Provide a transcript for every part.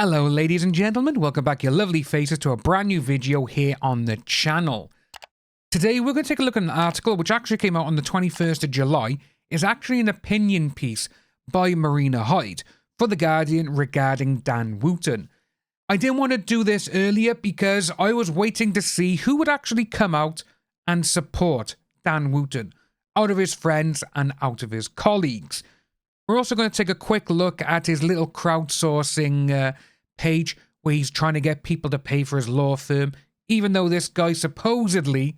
Hello ladies and gentlemen, welcome back your lovely faces to a brand new video here on the channel. Today we're going to take a look at an article which actually came out on the 21st of July. It's actually an opinion piece by Maureen for The Guardian regarding Dan Wootton. I didn't want to do this earlier because I was waiting to see who would actually come out and support Dan Wootton out of his friends and out of his colleagues. We're also going to take a quick look at his little crowdsourcing page where he's trying to get people to pay for his law firm, even though this guy supposedly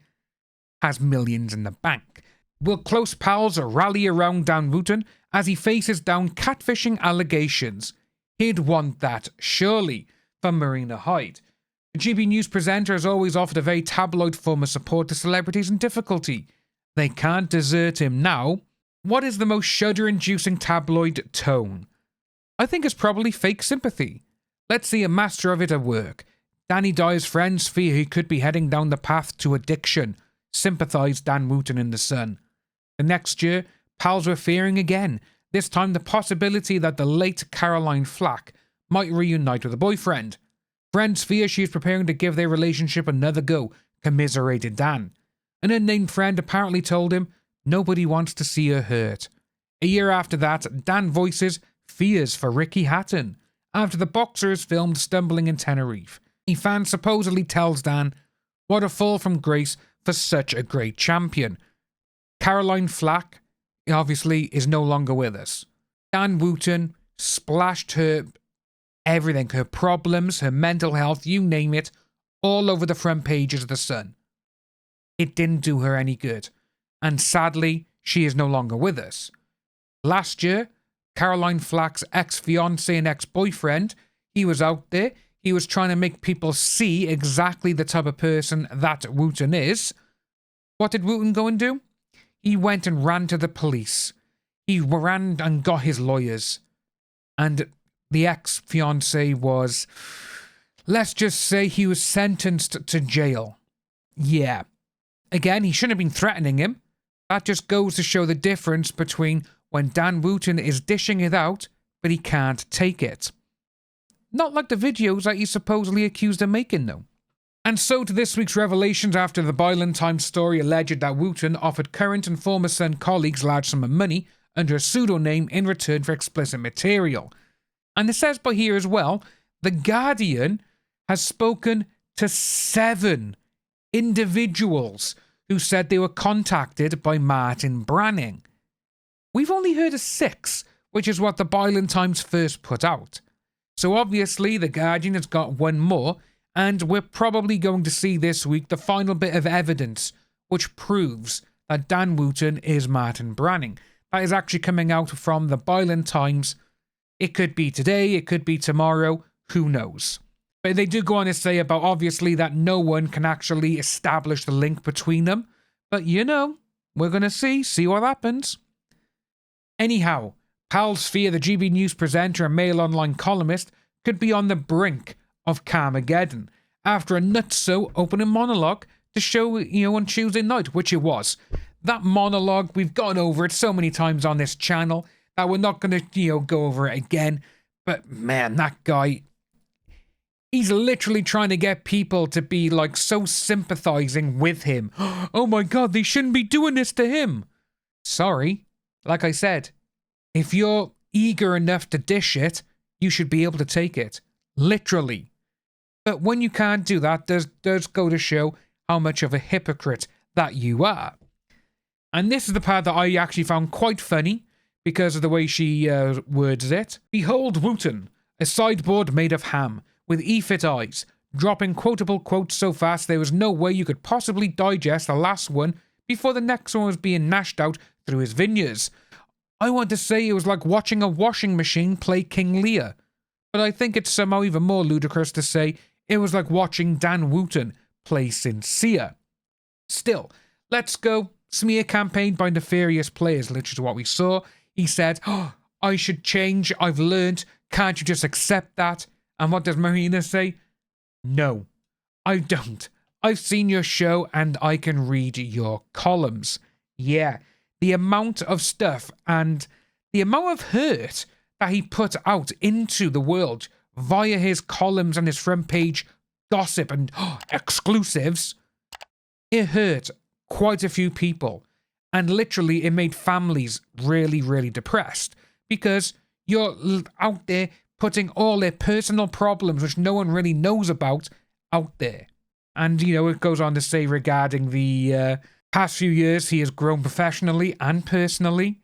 has millions in the bank. Will close pals rally around Dan Wootton as he faces down catfishing allegations? He'd want that, surely, from Maureen. The GB News presenter has always offered a very tabloid form of support to celebrities in difficulty. They can't desert him now. What is the most shudder-inducing tabloid tone? I think it's probably fake sympathy. Let's see a master of it at work. Danny Dyer's friends fear he could be heading down the path to addiction. Sympathised Dan Wootton in The Sun. The next year, pals were fearing again, this time the possibility that the late Caroline Flack might reunite with a boyfriend. Friends fear she is preparing to give their relationship another go, commiserated Dan. An unnamed friend apparently told him, nobody wants to see her hurt. A year after that, Dan voices fears for Ricky Hatton after the boxer is filmed stumbling in Tenerife. A fan supposedly tells Dan, what a fall from grace for such a great champion. Caroline Flack, obviously, is no longer with us. Dan Wootton splashed her everything, her problems, her mental health, you name it, all over the front pages of The Sun. It didn't do her any good. And sadly, she is no longer with us. Last year, Caroline Flack's ex-fiancé and ex-boyfriend, he was out there. He was trying to make people see exactly the type of person that Wootton is. What did Wootton go and do? He went and ran to the police. He ran and got his lawyers. And the ex-fiancé was, let's just say he was sentenced to jail. Yeah. Again, he shouldn't have been threatening him. That just goes to show the difference between when Dan Wootton is dishing it out, but he can't take it. Not like the videos that he's supposedly accused of making, though. And so to this week's revelations after the Byline Times story alleged that Wootton offered current and former Sun colleagues large sum of money under a pseudonym in return for explicit material. And it says by here as well, The Guardian has spoken to 7 individuals who said they were contacted by Martin Branning. We've only heard of 6, which is what the Byline Times first put out. So obviously The Guardian has got one more, and we're probably going to see this week the final bit of evidence which proves that Dan Wootton is Martin Branning. That is actually coming out from the Byline Times. It could be today, it could be tomorrow, who knows. But they do go on to say about obviously that no one can actually establish the link between them. But you know, we're going to see what happens. Anyhow, pals fear the GB News presenter and Mail Online columnist could be on the brink of Carmageddon after a nutso opening monologue to show, on Tuesday night, which it was. That monologue, we've gone over it so many times on this channel that we're not going to, go over it again. But man, that guy, he's literally trying to get people to be like so sympathizing with him. Oh my God, they shouldn't be doing this to him. Sorry. Like I said, if you're eager enough to dish it, you should be able to take it. Literally. But when you can't do that, does go to show how much of a hypocrite that you are. And this is the part that I actually found quite funny because of the way she words it. Behold Wootton, a sideboard made of ham, with E-fit eyes, dropping quotable quotes so fast there was no way you could possibly digest the last one before the next one was being gnashed out through his veneers. I want to say it was like watching a washing machine play King Lear, but I think it's somehow even more ludicrous to say it was like watching Dan Wootton play Sincere. Still, let's go. Smear campaign by nefarious players, which is what we saw. He said, I should change, I've learned, can't you just accept that? And what does Marina say? No, I don't. I've seen your show and I can read your columns. Yeah, the amount of stuff and the amount of hurt that he put out into the world via his columns and his front page gossip and exclusives, it hurt quite a few people. And literally, it made families really, really depressed because you're out there putting all their personal problems, which no one really knows about, out there. And, it goes on to say regarding the past few years, he has grown professionally and personally.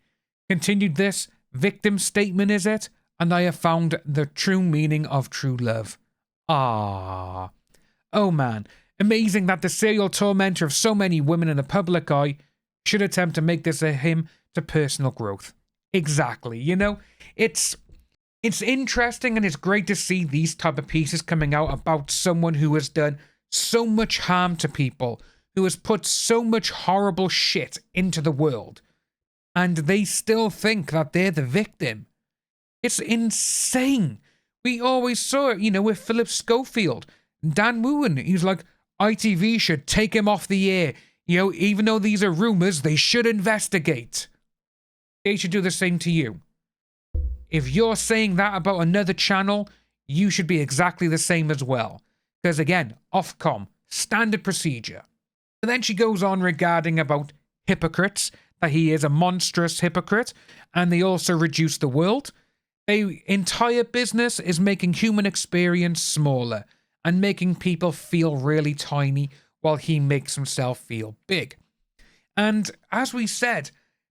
Continued this, victim statement is it? And I have found the true meaning of true love. Ah. Oh man. Amazing that the serial tormentor of so many women in the public eye should attempt to make this a hymn to personal growth. Exactly. It's interesting and it's great to see these type of pieces coming out about someone who has done so much harm to people, who has put so much horrible shit into the world, and they still think that they're the victim. It's insane. We always saw it, with Philip Schofield. Dan Wootton, he's like, ITV should take him off the air. Even though these are rumours, they should investigate. They should do the same to you. If you're saying that about another channel, you should be exactly the same as well. Because again, Ofcom, standard procedure. And then she goes on regarding about hypocrites, that he is a monstrous hypocrite, and they also reduce the world. Their entire business is making human experience smaller and making people feel really tiny while he makes himself feel big. And as we said,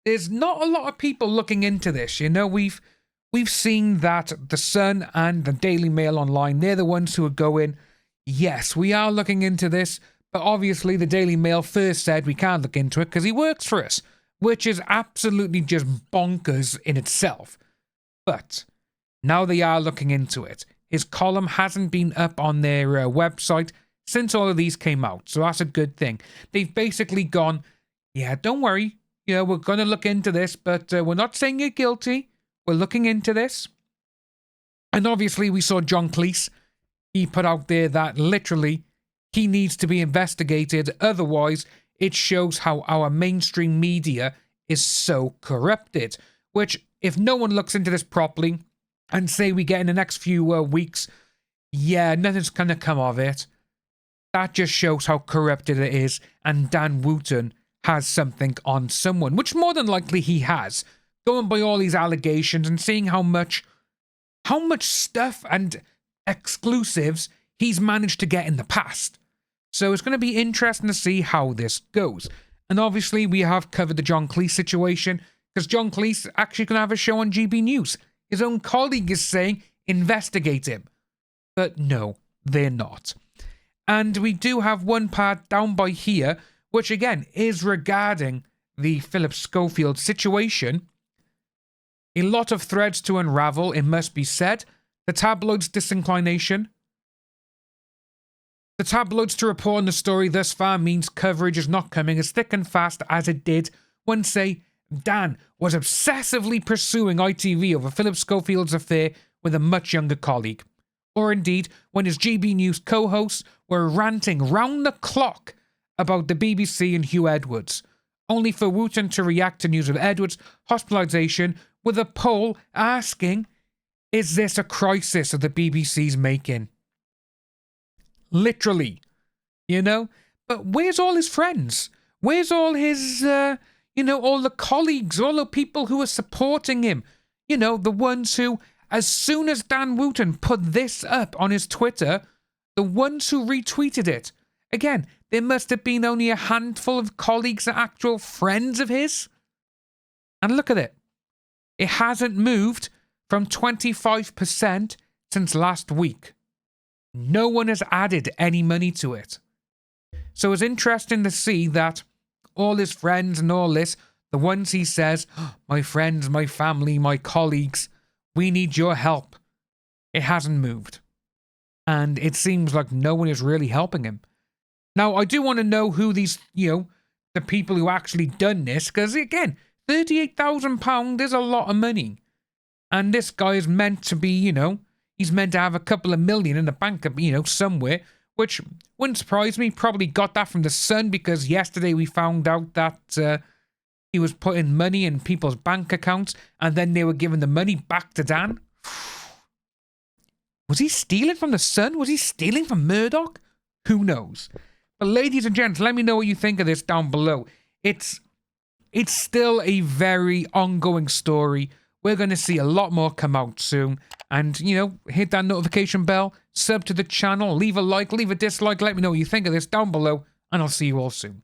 there's not a lot of people looking into this. We've seen that The Sun and the Daily Mail Online, they're the ones who are going, yes, we are looking into this, but obviously the Daily Mail first said we can't look into it because he works for us, which is absolutely just bonkers in itself. But now they are looking into it. His column hasn't been up on their website since all of these came out, so that's a good thing. They've basically gone, yeah, don't worry, we're going to look into this, but we're not saying you're guilty. We're looking into this. And obviously we saw John Cleese. He put out there that literally he needs to be investigated. Otherwise, it shows how our mainstream media is so corrupted. Which, if no one looks into this properly and say we get in the next few weeks, yeah, nothing's going to come of it. That just shows how corrupted it is. And Dan Wootton has something on someone, which more than likely he has. Going by all these allegations and seeing how much stuff and exclusives he's managed to get in the past. So it's going to be interesting to see how this goes. And obviously we have covered the John Cleese situation because John Cleese actually going to have a show on GB News. His own colleague is saying investigate him. But no, they're not. And we do have one part down by here, which again is regarding the Philip Schofield situation. A lot of threads to unravel, it must be said. The tabloids' disinclination. The tabloids to report on the story thus far means coverage is not coming as thick and fast as it did when, say, Dan was obsessively pursuing ITV over Philip Schofield's affair with a much younger colleague. Or indeed, when his GB News co-hosts were ranting round the clock about the BBC and Hugh Edwards, only for Wootton to react to news of Edwards' hospitalisation with a poll asking, is this a crisis that the BBC's making? Literally, But where's all his friends? Where's all his, all the colleagues, all the people who are supporting him? The ones who, as soon as Dan Wootton put this up on his Twitter, the ones who retweeted it. Again, there must have been only a handful of colleagues and actual friends of his. And look at it. It hasn't moved from 25% since last week. No one has added any money to it. So it's interesting to see that all his friends and all this, the ones he says, my friends, my family, my colleagues, we need your help. It hasn't moved. And it seems like no one is really helping him. Now, I do want to know who these, the people who actually done this, because again, £38,000 is a lot of money. And this guy is meant to be, he's meant to have a couple of million in the bank, somewhere, which wouldn't surprise me. Probably got that from The Sun because yesterday we found out that he was putting money in people's bank accounts and then they were giving the money back to Dan. Was he stealing from the Sun? Was he stealing from Murdoch? Who knows? But ladies and gents, let me know what you think of this down below. It's still a very ongoing story. We're going to see a lot more come out soon. And, you know, hit that notification bell, sub to the channel, leave a like, leave a dislike, let me know what you think of this down below, and I'll see you all soon.